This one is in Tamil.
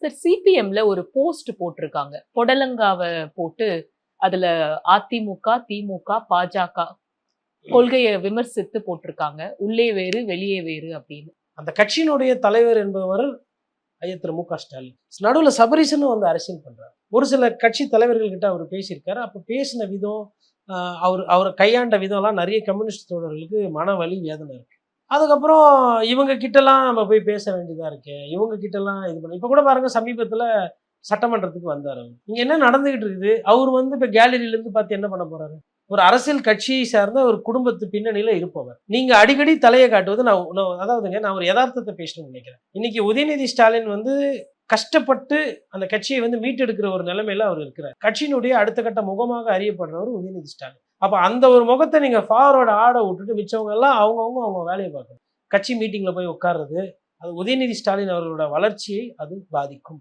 சார் சிபிஎம்ல ஒரு போஸ்ட் போட்டிருக்காங்க. புடலங்காவ போட்டு அதுல அதிமுக, திமுக, பாஜக கொள்கைய விமர்சித்து போட்டிருக்காங்க. உள்ளே வேறு, வெளியே வேறு அப்படின்னு. அந்த கட்சியினுடைய தலைவர் என்பவர் ஐயா திரு மு க ஸ்டாலின். நடுவுல சபரீசனும் வந்து அரசியல் பண்றாரு. ஒரு சில கட்சி தலைவர்கள் கிட்ட அவர் பேசியிருக்காரு. அப்ப பேசின விதம், அவர் கையாண்ட விதம்லாம் நிறைய கம்யூனிஸ்ட் தோழர்களுக்கு மனவலி, வேதனை இருக்கு. அதுக்கப்புறம் இவங்க கிட்டலாம் நம்ம போய் பேச வேண்டியதா இருக்கு. இவங்க கிட்டலாம் இது பண்ண இப்ப கூட பாருங்க, சமீபத்துல சட்டமன்றத்துக்கு வந்தாரு அவர். இங்க என்ன நடந்துகிட்டு இருக்குது? அவர் வந்து இப்ப கேலரியில இருந்து பார்த்து என்ன பண்ண போறாரு? ஒரு அரசியல் கட்சியை சார்ந்த ஒரு குடும்பத்து பின்னணியில இருப்பவர். நீங்க அடிக்கடி தலையை காட்டுவது, அதாவதுங்க, நான் ஒரு யதார்த்தத்தை பேசணும்னு நினைக்கிறேன். இன்னைக்கு உதயநிதி ஸ்டாலின் வந்து கஷ்டப்பட்டு அந்த கட்சியை வந்து மீட்டெடுக்கிற ஒரு நிலைமையில அவர் இருக்கிறார். கட்சியினுடைய அடுத்த கட்ட முகமாக அறியப்படுறவர் உதயநிதி ஸ்டாலின். அப்ப அந்த ஒரு முகத்தை நீங்க ஃபார்வர்ட் ஆட விட்டுட்டு மிச்சவங்க எல்லாம் அவங்க வேலையை பார்க்கணும். கட்சி மீட்டிங்ல போய் உட்கார்றது, அது உதயநிதி ஸ்டாலின் அவர்களோட வளர்ச்சியை அது பாதிக்கும்.